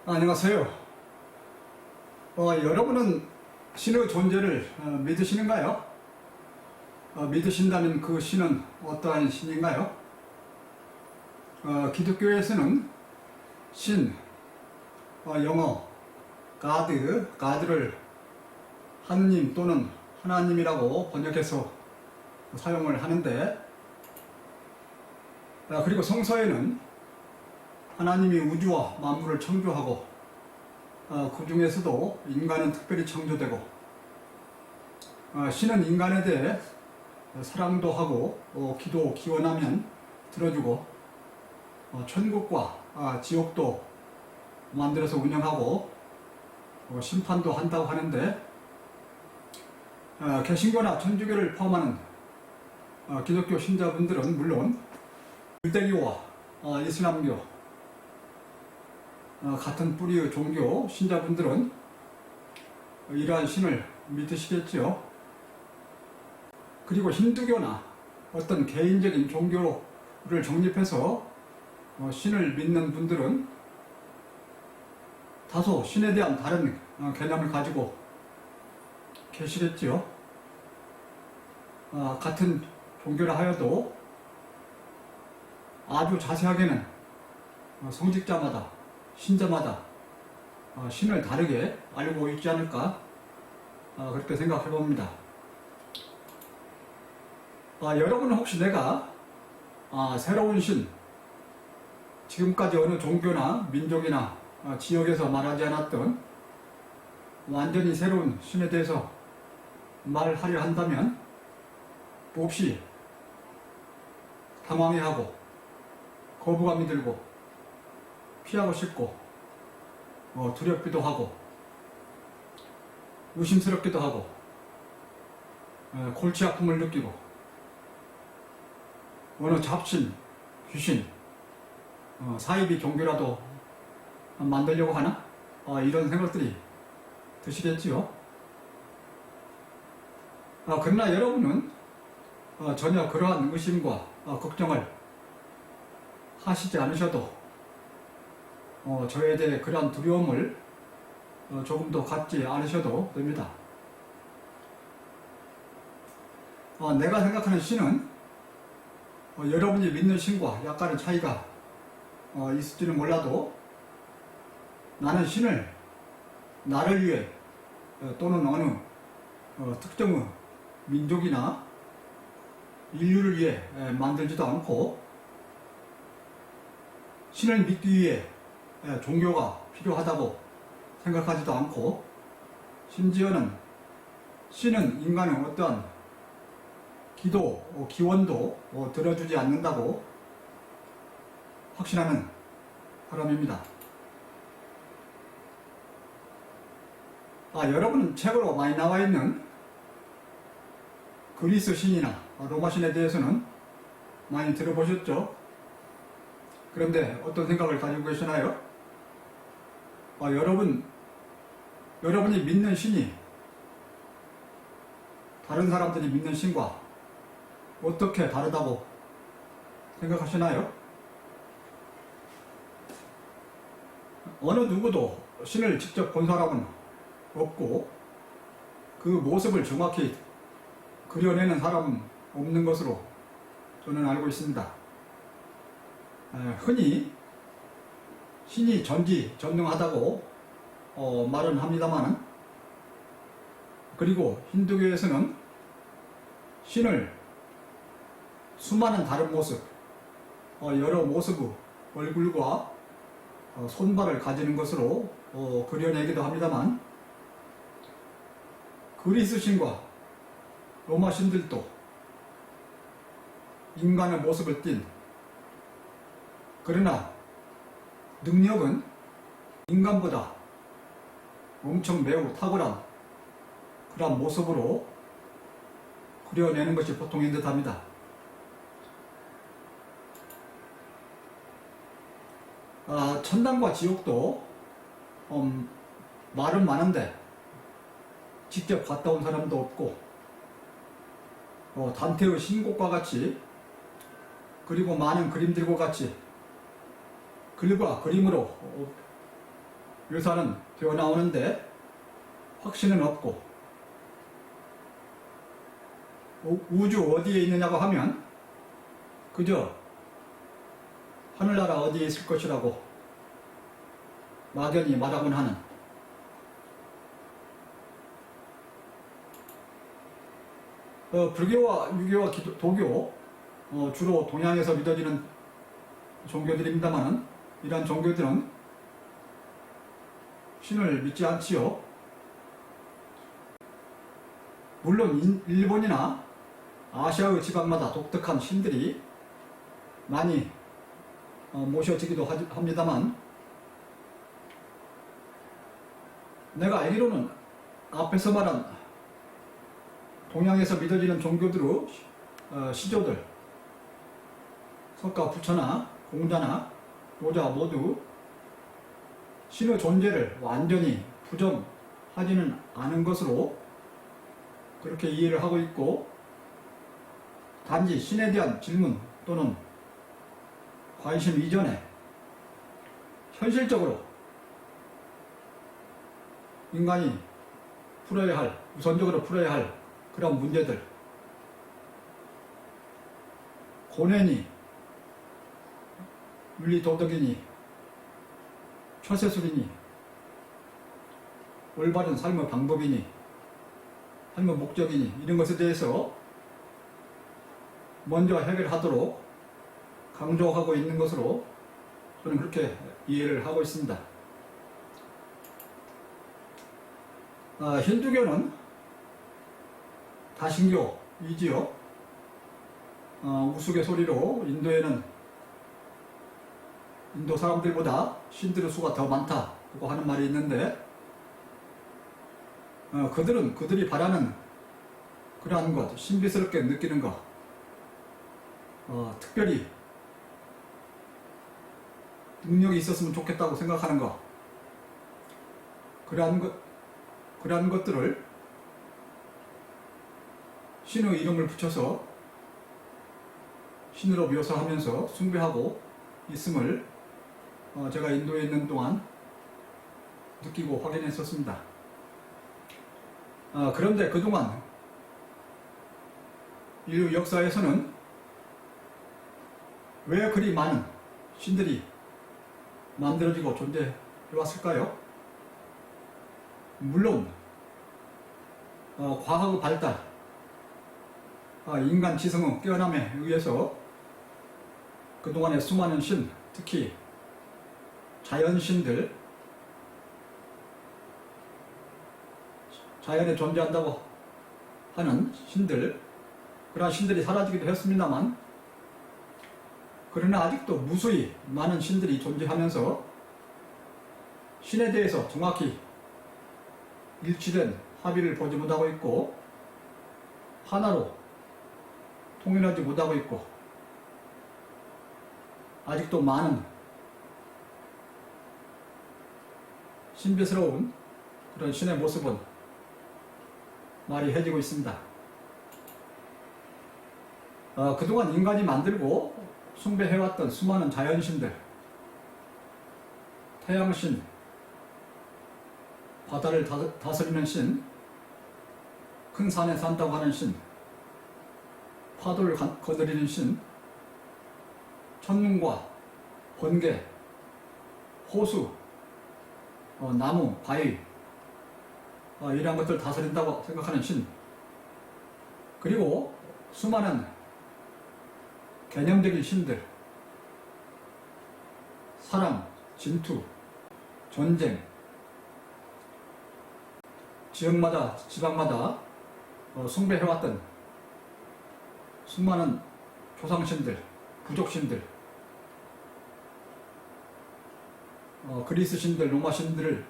안녕하세요. 여러분은 신의 존재를 믿으시는가요? 믿으신다면 그 신은 어떠한 신인가요? 기독교에서는 신, 영어, 가드를 하느님 또는 하나님이라고 번역해서 사용을 하는데, 그리고 성서에는 하나님이 우주와 만물을 창조하고 그 중에서도 인간은 특별히 창조되고 신은 인간에 대해 사랑도 하고 기원하면 들어주고 천국과 지옥도 만들어서 운영하고 심판도 한다고 하는데, 개신교나 천주교를 포함하는 기독교 신자분들은 물론 불대교와 이슬람교 같은 뿌리의 종교 신자분들은 이러한 신을 믿으시겠지요. 그리고 힌두교나 어떤 개인적인 종교를 정립해서 신을 믿는 분들은 다소 신에 대한 다른 개념을 가지고 계시겠지요. 같은 종교라 하여도 아주 자세하게는 성직자마다 신자마다 신을 다르게 알고 있지 않을까 그렇게 생각해 봅니다. 여러분은 혹시 내가 새로운 신, 지금까지 어느 종교나 민족이나 지역에서 말하지 않았던 완전히 새로운 신에 대해서 말하려 한다면 몹시 당황해하고 거부감이 들고 피하고 싶고 두렵기도 하고 의심스럽기도 하고 골치 아픔을 느끼고 어느 잡신, 귀신, 사이비 종교라도 만들려고 하나? 이런 생각들이 드시겠지요. 그러나 여러분은 전혀 그러한 의심과 걱정을 하시지 않으셔도 저에 대해 그러한 두려움을 조금도 갖지 않으셔도 됩니다. 내가 생각하는 신은 여러분이 믿는 신과 약간의 차이가 있을지는 몰라도 나는 신을 나를 위해 또는 어느 특정의 민족이나 인류를 위해 만들지도 않고 신을 믿기 위해 종교가 필요하다고 생각하지도 않고 심지어는 신은 인간의 어떠한 기도, 기원도 들어주지 않는다고 확신하는 사람입니다. 여러분 책으로 많이 나와 있는 그리스 신이나 로마 신에 대해서는 많이 들어보셨죠? 그런데 어떤 생각을 가지고 계시나요? 여러분이 믿는 신이 다른 사람들이 믿는 신과 어떻게 다르다고 생각하시나요? 어느 누구도 신을 직접 본 사람은 없고 그 모습을 정확히 그려내는 사람은 없는 것으로 저는 알고 있습니다. 흔히 신이 전지전능하다고 말은 합니다만, 그리고 힌두교에서는 신을 수많은 다른 모습, 여러 모습의 얼굴과 손발을 가지는 것으로 그려내기도 합니다만, 그리스 신과 로마 신들도 인간의 모습을 띤, 그러나 능력은 인간보다 엄청 매우 탁월한 그런 모습으로 그려내는 것이 보통인 듯 합니다. 천당과 지옥도 말은 많은데 직접 갔다 온 사람도 없고, 단테의 신곡과 같이, 그리고 많은 그림들과 같이 글과 그림으로 묘사는 되어 나오는데 확신은 없고, 우주 어디에 있느냐고 하면 그저 하늘나라 어디에 있을 것이라고 막연히 말하곤 하는, 불교와 유교와 도교, 주로 동양에서 믿어지는 종교들입니다만, 이러한 종교들은 신을 믿지 않지요. 물론 일본이나 아시아의 지방마다 독특한 신들이 많이 모셔지기도 합니다만, 내가 알기로는 앞에서 말한 동양에서 믿어지는 종교들의 시조들, 석가, 부처나 공자나 노자 모두 신의 존재를 완전히 부정하지는 않은 것으로 그렇게 이해를 하고 있고, 단지 신에 대한 질문 또는 관심 이전에 현실적으로 인간이 우선적으로 풀어야 할 그런 문제들, 고뇌니 윤리도덕이니 처세술이니 올바른 삶의 방법이니 삶의 목적이니 이런 것에 대해서 먼저 해결하도록 강조하고 있는 것으로 저는 그렇게 이해를 하고 있습니다. 힌두교는 다신교이지요. 우스갯소리로 인도에는 인도 사람들보다 신들의 수가 더 많다고 하는 말이 있는데, 그들이 바라는 그러한 것, 신비스럽게 느끼는 것, 특별히 능력이 있었으면 좋겠다고 생각하는 것, 그러한 것들을 신의 이름을 붙여서 신으로 묘사하면서 숭배하고 있음을 제가 인도에 있는 동안 느끼고 확인했었습니다. 그런데 그동안 인류 역사에서는 왜 그리 많은 신들이 만들어지고 존재해 왔을까요? 물론 과학의 발달, 인간 지성의 깨어남에 의해서 그동안의 수많은 신, 특히 자연신들, 자연에 존재한다고 하는 신들, 그러한 신들이 사라지기도 했습니다만, 그러나 아직도 무수히 많은 신들이 존재하면서 신에 대해서 정확히 일치된 합의를 보지 못하고 있고, 하나로 통일하지 못하고 있고, 아직도 많은 신비스러운 그런 신의 모습은 말이 해지고 있습니다. 그동안 인간이 만들고 숭배해왔던 수많은 자연신들, 태양신, 바다를 다스리는 신, 큰 산에 산다고 하는 신, 파도를 거느리는 신, 천문과 번개, 호수, 나무, 바위, 이러한 것들을 다스린다고 생각하는 신, 그리고 수많은 개념적인 신들, 사랑, 진투, 전쟁, 지역마다, 지방마다 숭배해왔던 수많은 조상신들, 부족신들, 그리스 신들, 로마 신들,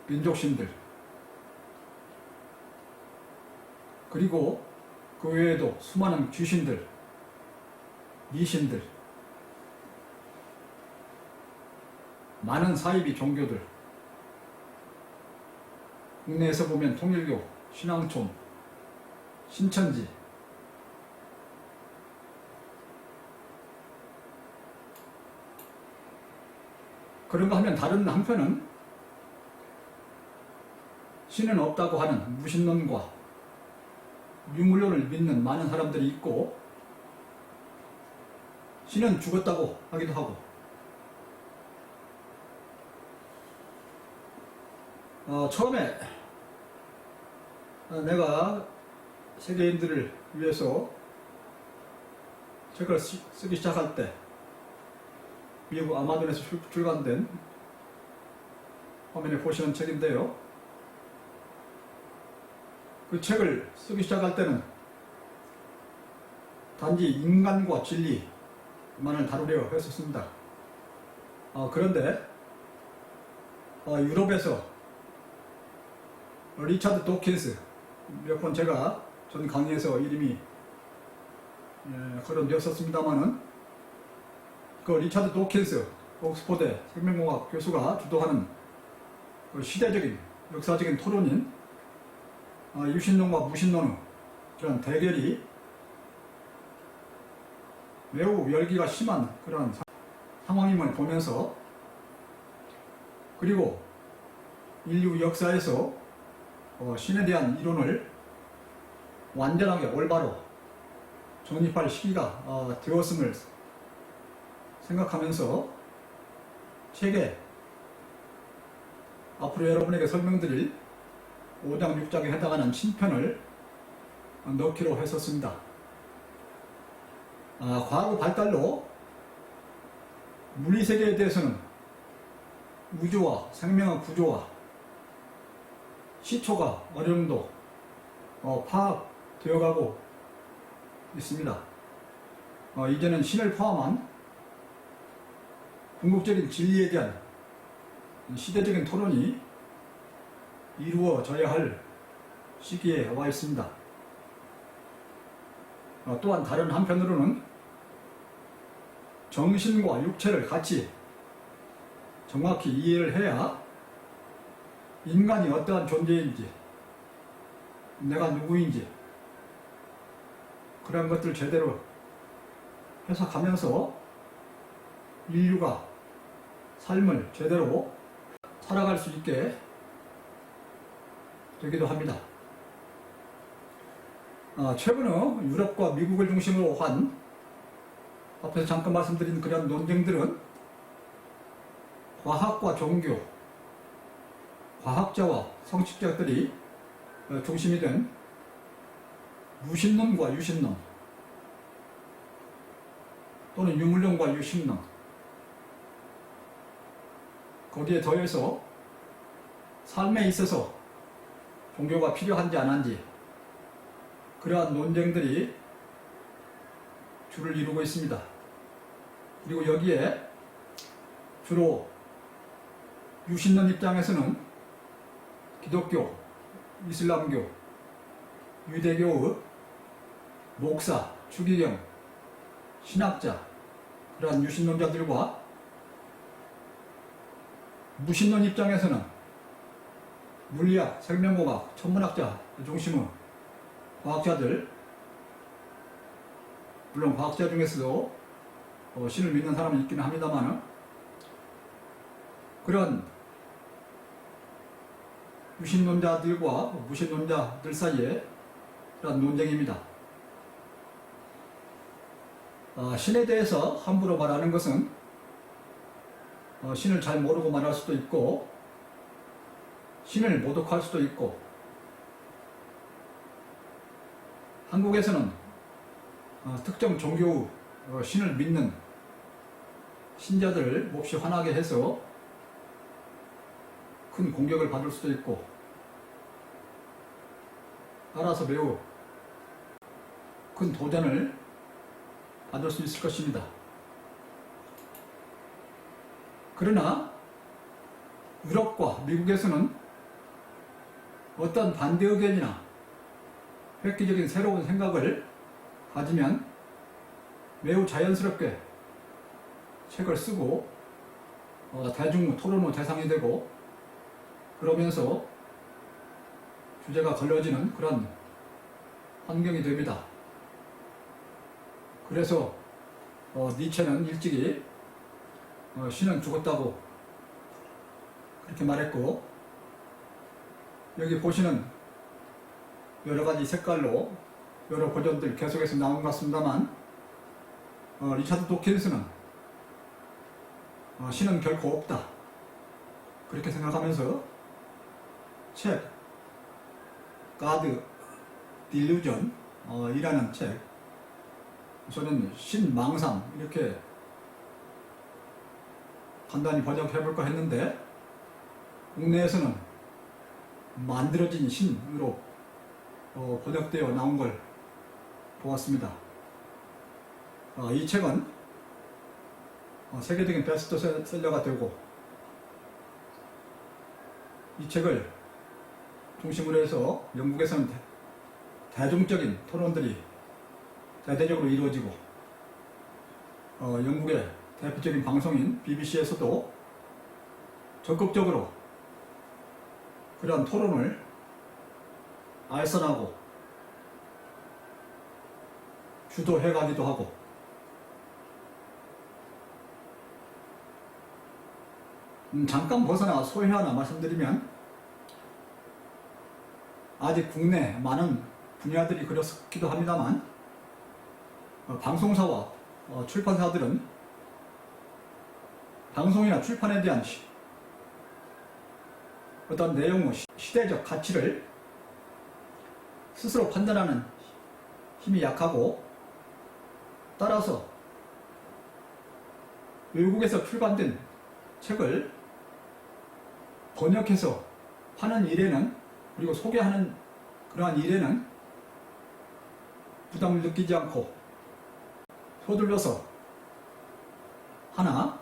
민족신들, 그리고 그 외에도 수많은 귀신들, 미신들, 많은 사이비 종교들, 국내에서 보면 통일교, 신앙촌, 신천지, 그런가 하면 다른 한편은 신은 없다고 하는 무신론과 유물론을 믿는 많은 사람들이 있고, 신은 죽었다고 하기도 하고, 처음에 내가 세계인들을 위해서 책을 쓰기 시작할 때 미국 아마존에서 출간된, 화면에 보시는 책인데요. 그 책을 쓰기 시작할 때는 단지 인간과 진리만을 다루려 했었습니다. 그런데 유럽에서 리차드 도킨스, 몇 번 제가 전 강의에서 이름이 거론되었었습니다마는, 그 리차드 도킨스 옥스퍼드 생명공학 교수가 주도하는 그 시대적인 역사적인 토론인 유신론과 무신론의 그런 대결이 매우 열기가 심한 그런 상황임을 보면서, 그리고 인류 역사에서 신에 대한 이론을 완전하게 올바로 정립할 시기가 되었음을 생각하면서 책에 앞으로 여러분에게 설명드릴 5장 6장에 해당하는 신편을 넣기로 했었습니다. 과거 발달로 물리세계에 대해서는 우주와 생명의 구조와 시초가 어느 정도 파악되어가고 있습니다. 이제는 신을 포함한 궁극적인 진리에 대한 시대적인 토론이 이루어져야 할 시기에 와 있습니다. 또한 다른 한편으로는 정신과 육체를 같이 정확히 이해를 해야 인간이 어떠한 존재인지, 내가 누구인지 그런 것들 제대로 해석하면서 인류가 삶을 제대로 살아갈 수 있게 되기도 합니다. 최근에 유럽과 미국을 중심으로 한, 앞에서 잠깐 말씀드린 그런 논쟁들은 과학과 종교, 과학자와 성직자들이 중심이 된 무신론과 유신론, 또는 유물론과 유신론, 거기에 더해서 삶에 있어서 종교가 필요한지 안 한지, 그러한 논쟁들이 주를 이루고 있습니다. 그리고 여기에 주로 유신론 입장에서는 기독교, 이슬람교, 유대교의 목사, 추기경, 신학자, 그러한 유신론자들과 무신론 입장에서는 물리학, 생명공학, 천문학자 중심의 과학자들, 물론 과학자 중에서도 신을 믿는 사람은 있기는 합니다만, 그런 유신론자들과 무신론자들 사이에 그런 논쟁입니다. 신에 대해서 함부로 말하는 것은 신을 잘 모르고 말할 수도 있고, 신을 모독할 수도 있고, 한국에서는 특정 종교의 신을 믿는 신자들을 몹시 화나게 해서 큰 공격을 받을 수도 있고, 따라서 매우 큰 도전을 받을 수 있을 것입니다. 그러나 유럽과 미국에서는 어떤 반대 의견이나 획기적인 새로운 생각을 가지면 매우 자연스럽게 책을 쓰고 대중 토론의 대상이 되고, 그러면서 주제가 걸려지는 그런 환경이 됩니다. 그래서 니체는 일찍이 신은 죽었다고 이렇게 말했고, 여기 보시는 여러가지 색깔로 여러 버전들 계속해서 나온 것 같습니다만, 리차드 도킨스는 신은 결코 없다, 그렇게 생각하면서 책 God Delusion 이라는 책, 저는 신망상 이렇게 간단히 번역해 볼까 했는데, 국내에서는 만들어진 신으로 번역되어 나온 걸 보았습니다. 이 책은 세계적인 베스트셀러가 되고, 이 책을 중심으로 해서 영국에서는 대중적인 토론들이 대대적으로 이루어지고, 영국의 대표적인 방송인 BBC에서도 적극적으로 그런 토론을 알선하고 주도해 가기도 하고, 잠깐 벗어나 소회 하나 말씀드리면, 아직 국내 많은 분야들이 그렇기도 합니다만, 방송사와 출판사들은 방송이나 출판에 대한 어떤 내용의 시대적 가치를 스스로 판단하는 힘이 약하고, 따라서 외국에서 출간된 책을 번역해서 하는 일에는, 그리고 소개하는 그러한 일에는 부담을 느끼지 않고 서둘러서 하나,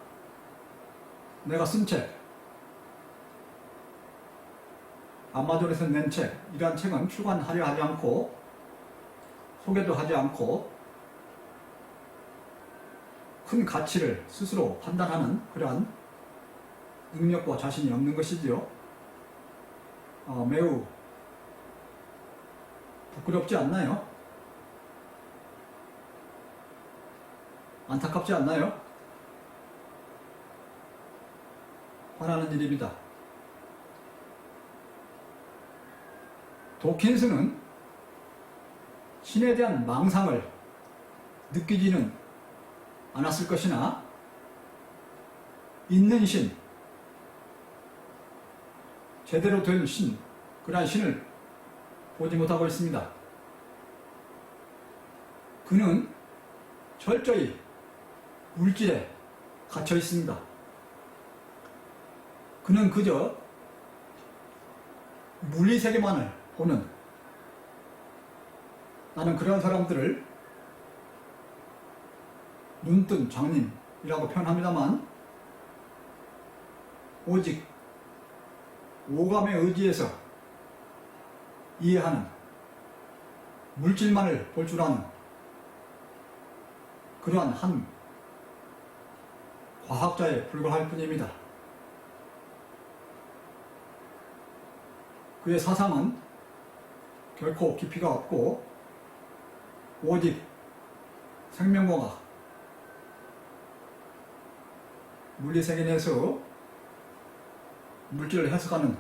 내가 쓴 책, 아마존에서 낸 책, 이러한 책은 출간하려 하지 않고 소개도 하지 않고 큰 가치를 스스로 판단하는 그러한 능력과 자신이 없는 것이지요. 매우 부끄럽지 않나요? 안타깝지 않나요? 화나는 일입니다. 도킨스는 신에 대한 망상을 느끼지는 않았을 것이나, 있는 신, 제대로 된 신, 그러한 신을 보지 못하고 있습니다. 그는 철저히 물질에 갇혀 있습니다. 그는 그저 물리세계만을 보는, 나는 그런 사람들을 눈뜬 장님이라고 표현합니다만, 오직 오감에 의지해서 이해하는, 물질만을 볼 줄 아는 그러한 한 과학자에 불과할 뿐입니다. 그의 사상은 결코 깊이가 없고, 오직 생명과학, 물리세계 내에서 물질을 해석하는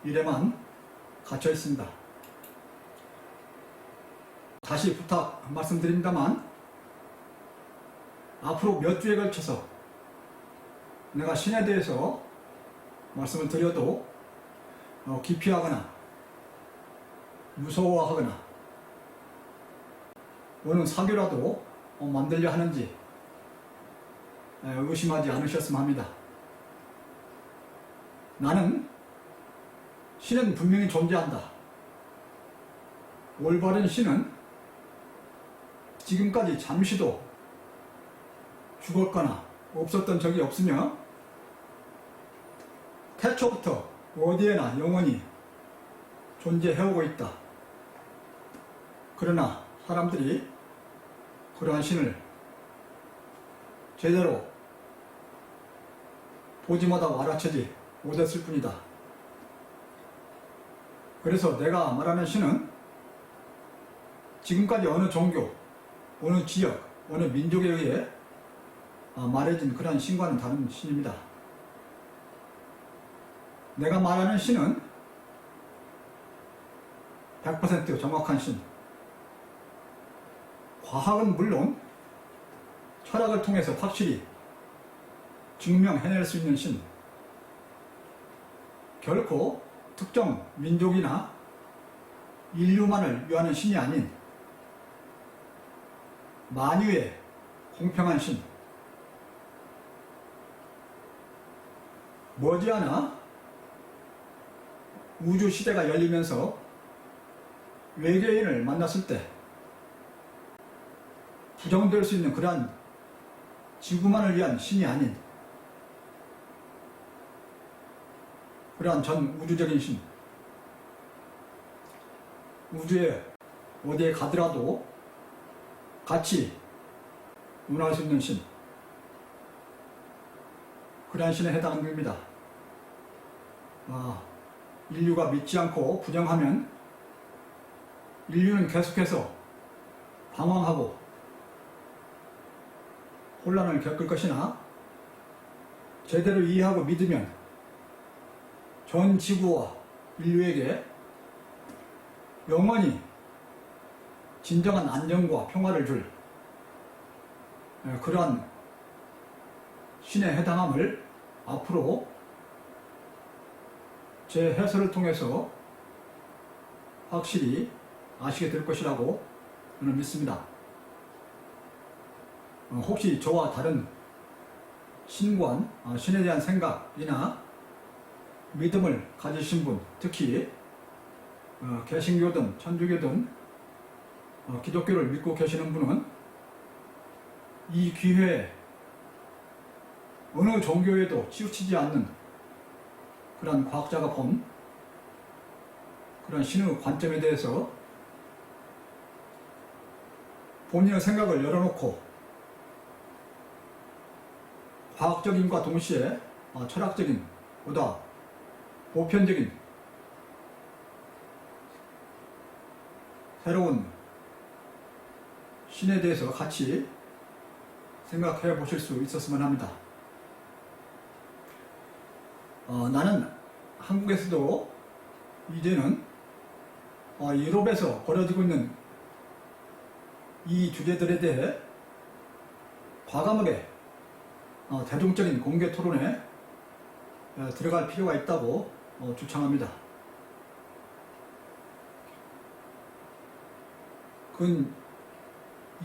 일에만 갇혀 있습니다. 다시 부탁 말씀드립니다만, 앞으로 몇 주에 걸쳐서 내가 신에 대해서 말씀을 드려도 기피하거나 무서워하거나 어느 사교라도 만들려 하는지 의심하지 않으셨으면 합니다. 나는 신은 분명히 존재한다. 올바른 신은 지금까지 잠시도 죽었거나 없었던 적이 없으며, 태초부터 어디에나 영원히 존재해오고 있다. 그러나 사람들이 그러한 신을 제대로 보지 못하고 알아채지 못했을 뿐이다. 그래서 내가 말하는 신은 지금까지 어느 종교, 어느 지역, 어느 민족에 의해 말해진 그러한 신과는 다른 신입니다. 내가 말하는 신은 100% 정확한 신. 과학은 물론 철학을 통해서 확실히 증명해낼 수 있는 신. 결코 특정 민족이나 인류만을 위하는 신이 아닌 만유의 공평한 신. 머지않아 우주 시대가 열리면서 외계인을 만났을 때 부정될 수 있는 그러한 지구만을 위한 신이 아닌 그러한 전 우주적인 신. 우주에 어디에 가더라도 같이 운할 수 있는 신. 그러한 신에 해당됩니다. 인류가 믿지 않고 부정하면 인류는 계속해서 방황하고 혼란을 겪을 것이나 제대로 이해하고 믿으면 전 지구와 인류에게 영원히 진정한 안정과 평화를 줄 그러한 신에 해당함을 앞으로 제 해설을 통해서 확실히 아시게 될 것이라고 저는 믿습니다. 혹시 저와 다른 신관, 신에 대한 생각이나 믿음을 가지신 분, 특히 개신교든 천주교든 기독교를 믿고 계시는 분은 이 기회에 어느 종교에도 치우치지 않는 그런 과학자가 본 그런 신의 관점에 대해서 본인의 생각을 열어놓고 과학적인과 동시에 철학적인 보다 보편적인 새로운 신에 대해서 같이 생각해 보실 수 있었으면 합니다. 나는 한국에서도 이제는 유럽에서 벌어지고 있는 이 주제들에 대해 과감하게 대중적인 공개 토론에 들어갈 필요가 있다고 주창합니다. 근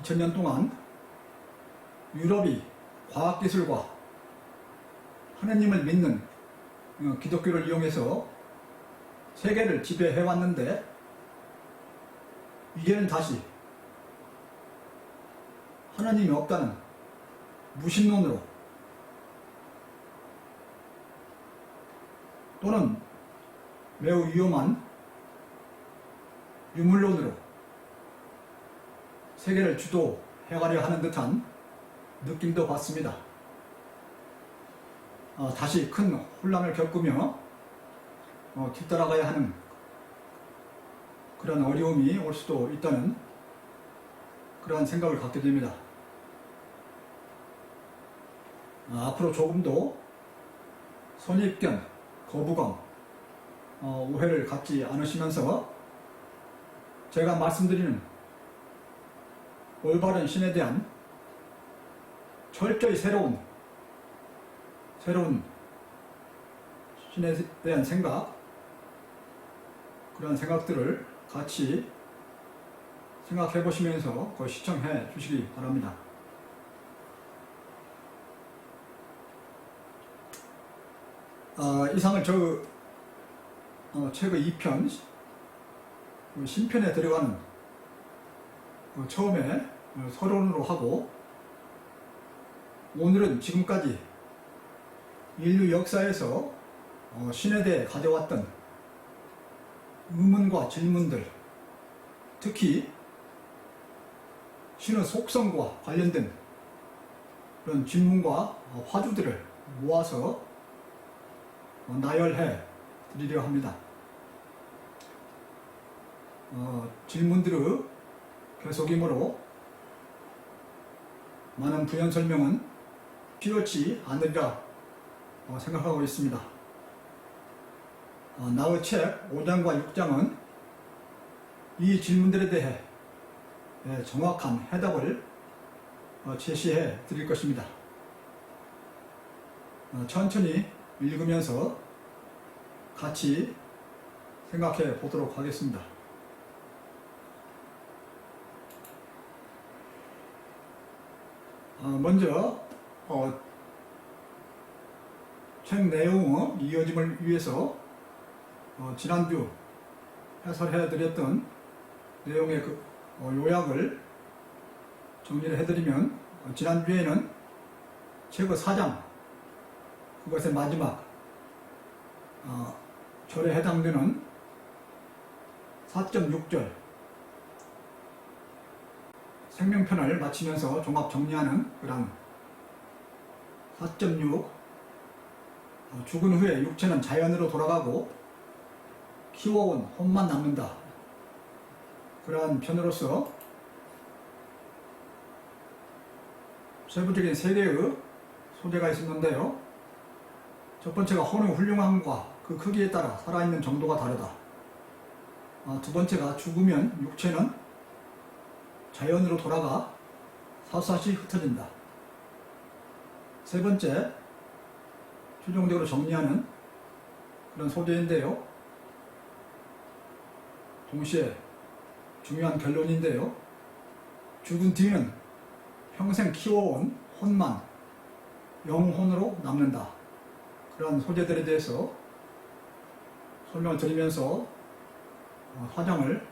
2000년 동안 유럽이 과학기술과 하느님을 믿는 기독교를 이용해서 세계를 지배해왔는데 이제는 다시 하나님이 없다는 무신론으로 또는 매우 위험한 유물론으로 세계를 주도해가려 하는 듯한 느낌도 받습니다. 다시 큰 혼란을 겪으며 뒤따라가야 하는 그런 어려움이 올 수도 있다는 그러한 생각을 갖게 됩니다. 앞으로 조금 더 선입견, 거부감, 오해를 갖지 않으시면서 제가 말씀드리는 올바른 신에 대한 철저히 새로운 신에 대한 생각, 그런 생각들을 같이 생각해 보시면서 그걸 시청해 주시기 바랍니다. 이상을 책의 2편 신편에 들어가는 처음에 서론으로 하고, 오늘은 지금까지 인류 역사에서 신에 대해 가져왔던 의문과 질문들, 특히 신의 속성과 관련된 그런 질문과 화두들을 모아서 나열해 드리려 합니다. 질문들의 계속이므로 많은 부연 설명은 필요치 않으리라 생각하고 있습니다. 나의 책 5장과 6장은 이 질문들에 대해 정확한 해답을 제시해 드릴 것입니다. 천천히 읽으면서 같이 생각해 보도록 하겠습니다. 먼저 책 내용의 이어짐을 위해서 지난주 해설해 드렸던 내용의 요약을 정리를 해드리면, 지난주에는 책의 4장, 그것의 마지막 절에 해당되는 4.6절 생명편을 마치면서 종합 정리하는 그런 4.6 죽은 후에 육체는 자연으로 돌아가고 키워온 혼만 남는다, 그러한 편으로서 세부적인 3개의 소재가 있었는데요. 첫 번째가 혼의 훌륭함과 그 크기에 따라 살아있는 정도가 다르다. 두 번째가 죽으면 육체는 자연으로 돌아가 샅샅이 흩어진다. 세 번째, 최종적으로 정리하는 그런 소재인데요. 동시에 중요한 결론인데요. 죽은 뒤는 평생 키워온 혼만 영혼으로 남는다. 그런 소재들에 대해서 설명을 드리면서 화장을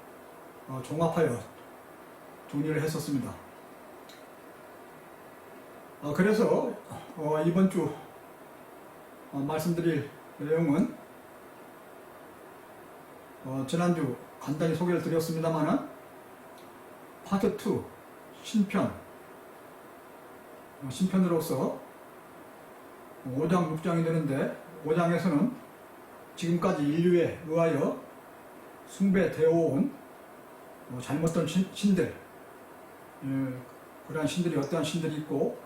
종합하여 정리를 했었습니다. 그래서 이번 주 말씀드릴 내용은 지난주 간단히 소개를 드렸습니다만은 파트 2 신편으로서 5장 6장이 되는데, 5장에서는 지금까지 인류에 의하여 숭배되어 온 잘못된 신들, 그러한 신들이 어떠한 신들이 있고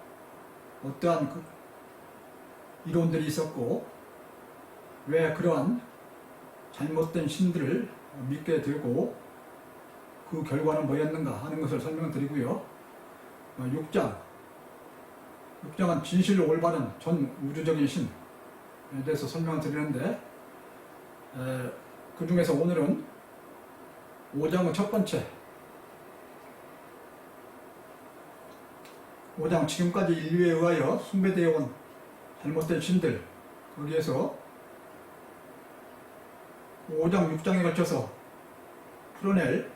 어떠한 이론들이 있었고 왜 그러한 잘못된 신들을 믿게 되고 그 결과는 뭐였는가 하는 것을 설명드리고요. 6장은 진실로 올바른 전 우주적인 신에 대해서 설명을 드리는데, 그 중에서 오늘은 5장의 첫 번째, 5장 지금까지 인류에 의하여 숭배되어 온 잘못된 신들, 거기에서 5장 6장에 걸쳐서 풀어낼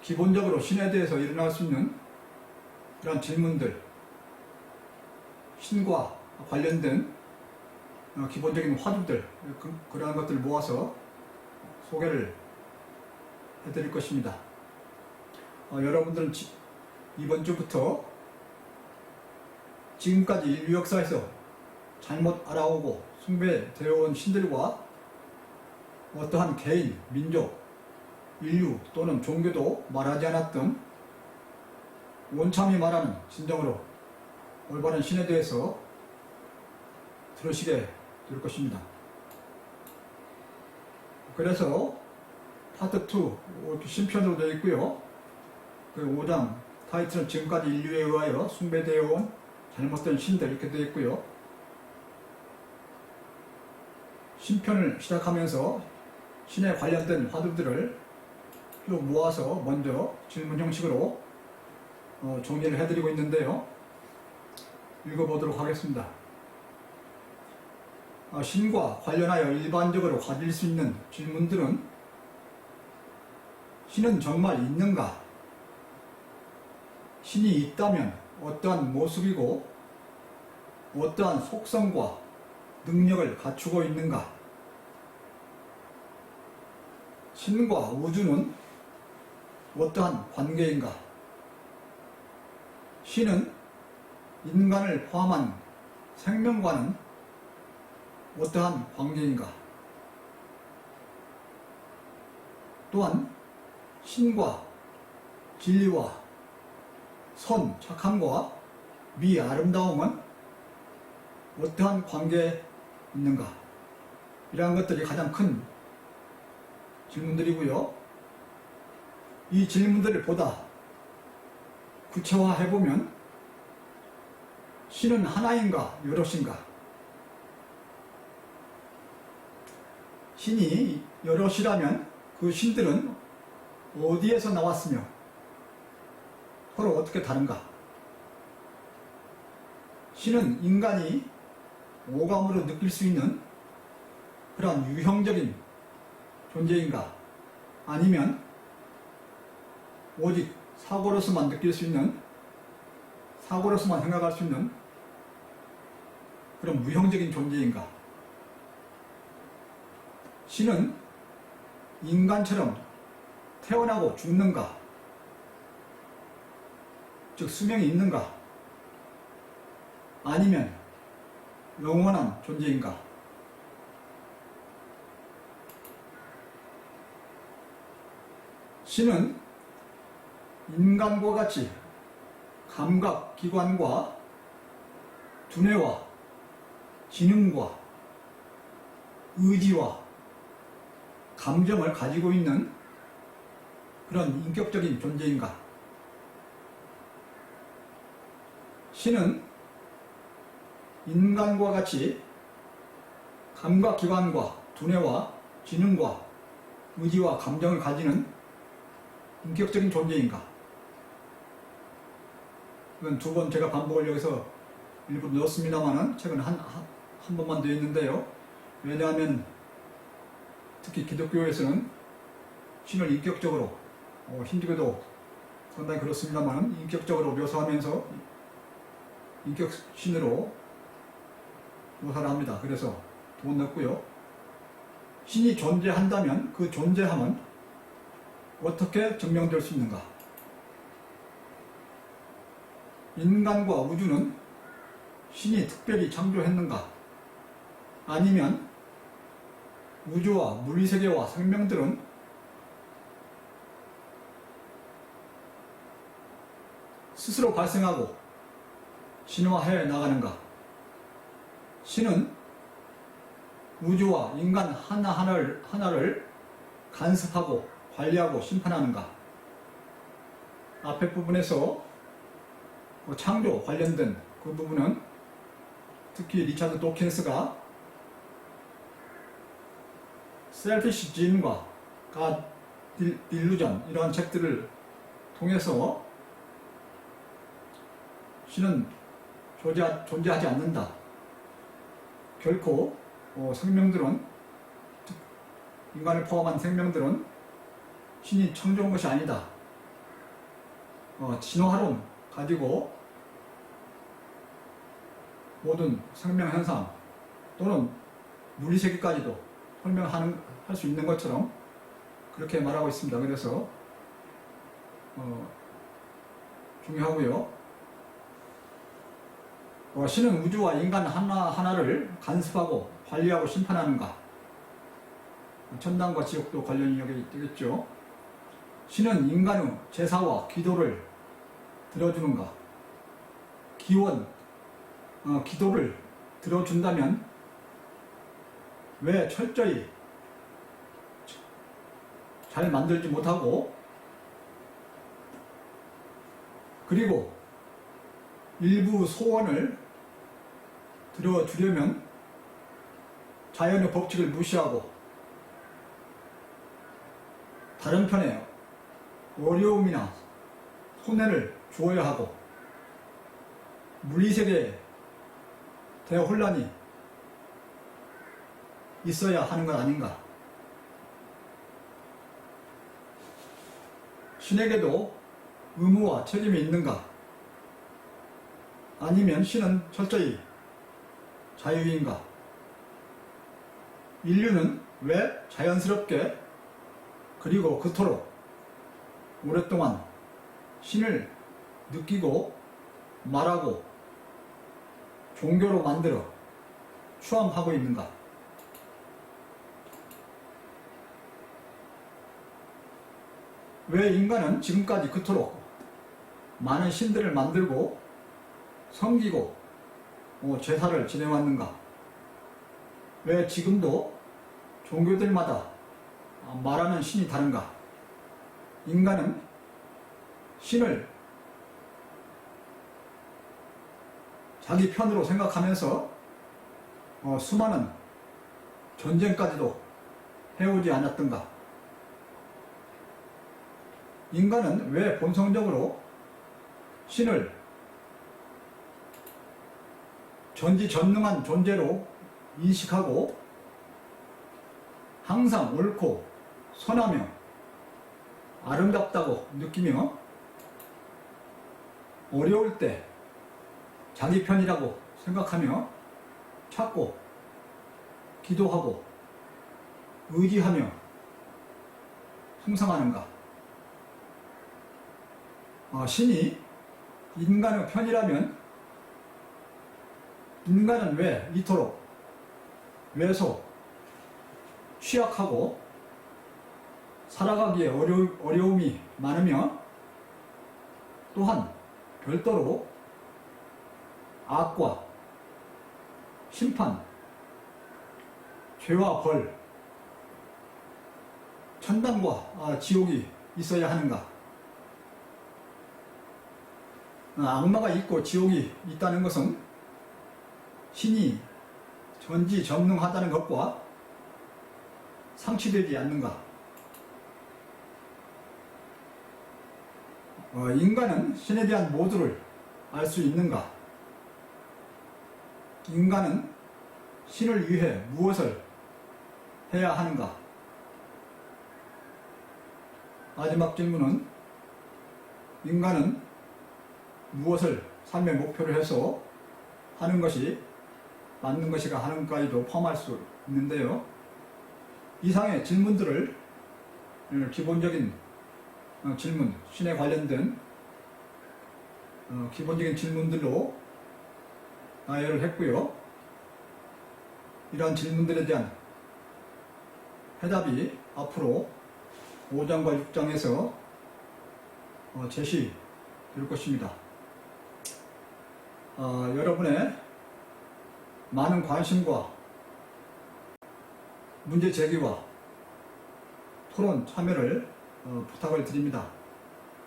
기본적으로 신에 대해서 일어날 수 있는 그런 질문들, 신과 관련된 기본적인 화두들, 그러한 것들을 모아서 소개를 해드릴 것입니다. 여러분들은 이번 주부터 지금까지 인류 역사에서 잘못 알아오고 숭배되어 온 신들과 어떠한 개인, 민족, 인류 또는 종교도 말하지 않았던 원참이 말하는 진정으로 올바른 신에 대해서 들으시게 될 것입니다. 그래서 파트 2 이렇게 신편으로 되어 있고요. 그 5장 타이틀은 지금까지 인류에 의하여 숭배되어 온 잘못된 신들 이렇게 되어 있고요. 신편을 시작하면서 신에 관련된 화두들을 쭉 모아서 먼저 질문 형식으로 정리를 해드리고 있는데요. 읽어보도록 하겠습니다. 신과 관련하여 일반적으로 가질 수 있는 질문들은: 신은 정말 있는가? 신이 있다면 어떠한 모습이고 어떠한 속성과 능력을 갖추고 있는가? 신과 우주는 어떠한 관계인가? 신은 인간을 포함한 생명과는 어떠한 관계인가? 또한 신과 진리와 선, 착함과 미, 아름다움은 어떠한 관계에 있는가? 이러한 것들이 가장 큰 질문들이고요. 이 질문들을 보다 구체화해보면 신은 하나인가 여럿인가? 신이 여럿이라면 그 신들은 어디에서 나왔으며 서로 어떻게 다른가? 신은 인간이 오감으로 느낄 수 있는 그런 유형적인 존재인가? 아니면 오직 사고로서만 느낄 수 있는, 사고로서만 생각할 수 있는 그런 무형적인 존재인가? 신은 인간처럼 태어나고 죽는가? 즉 수명이 있는가? 아니면 영원한 존재인가? 신은 인간과 같이 감각기관과 두뇌와 지능과 의지와 감정을 가지고 있는 그런 인격적인 존재인가? 신은 인간과 같이 감각기관과 두뇌와 지능과 의지와 감정을 가지는 인격적인 존재인가? 이건 두 번 제가 반복을 여기서 일부러 넣었습니다만은 책은 한 번만 되어 있는데요. 왜냐하면 특히 기독교에서는 신을 인격적으로, 힌두교도 상당히 그렇습니다만 인격적으로 묘사하면서 인격신으로 묘사를 합니다. 그래서 두 번 넣었고요. 신이 존재한다면 그 존재함은 어떻게 증명될 수 있는가? 인간과 우주는 신이 특별히 창조했는가? 아니면 우주와 물리세계와 생명들은 스스로 발생하고 진화해 나가는가? 신은 우주와 인간 하나를 간섭하고 관리하고 심판하는가? 앞에 부분에서 창조 관련된 그 부분은 특히 리차드 도킨스가 셀피시 진과 갓 딜루전 이러한 책들을 통해서 신은 존재하지 않는다. 결코 생명들은, 인간을 포함한 생명들은 신이 창조한 것이 아니다. 진화론 가지고 모든 생명현상 또는 물리세계까지도 설명할 수 있는 것처럼 그렇게 말하고 있습니다. 그래서 중요하고요. 신은 우주와 인간 하나를 간섭하고 관리하고 심판하는가? 천당과 지옥도 관련이 여기 되겠죠. 신은 인간의 제사와 기도를 들어주는가? 기도를 들어준다면 왜 철저히 잘 만들지 못하고, 그리고 일부 소원을 들어주려면 자연의 법칙을 무시하고 다른 편에 어려움이나 손해를 주어야 하고 물리세계에 대혼란이 있어야 하는 것 아닌가? 신에게도 의무와 책임이 있는가? 아니면 신은 철저히 자유인가? 인류는 왜 자연스럽게 그리고 그토록 오랫동안 신을 느끼고 말하고 종교로 만들어 추앙하고 있는가? 왜 인간은 지금까지 그토록 많은 신들을 만들고 섬기고 제사를 지내왔는가? 왜 지금도 종교들마다 말하는 신이 다른가? 인간은 신을 자기 편으로 생각하면서 수많은 전쟁까지도 해오지 않았던가? 인간은 왜 본성적으로 신을 전지전능한 존재로 인식하고 항상 옳고 선하며 아름답다고 느끼며 어려울 때 자기 편이라고 생각하며 찾고 기도하고 의지하며 충성하는가? 신이 인간의 편이라면 인간은 왜 이토록 왜소 취약하고 살아가기에 어려움이 많으며 또한 별도로 악과 심판, 죄와 벌, 천당과 지옥이 있어야 하는가? 악마가 있고 지옥이 있다는 것은 신이 전지전능하다는 것과 상치되지 않는가? 인간은 신에 대한 모두를 알 수 있는가? 인간은 신을 위해 무엇을 해야 하는가? 마지막 질문은 인간은 무엇을 삶의 목표로 해서 하는 것이 맞는 것이가 하는가에도 포함할 수 있는데요. 이상의 질문들을 기본적인 질문, 신에 관련된 기본적인 질문들로 나열을 했고요. 이러한 질문들에 대한 해답이 앞으로 5장과 6장에서 제시될 것입니다. 여러분의 많은 관심과 문제 제기와 토론 참여를 부탁을 드립니다.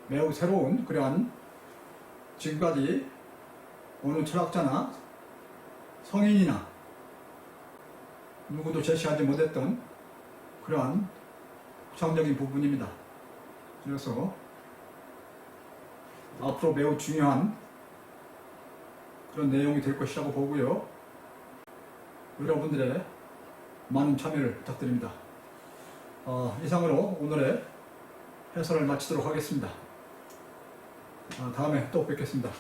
매우 새로운 그러한 지금까지 어느 철학자나 성인이나 누구도 제시하지 못했던 그러한 구창적인 부분입니다. 그래서 앞으로 매우 중요한 그런 내용이 될 것이라고 보고요. 여러분들의 많은 참여를 부탁드립니다. 이상으로 오늘의 해설을 마치도록 하겠습니다. 다음에 또 뵙겠습니다.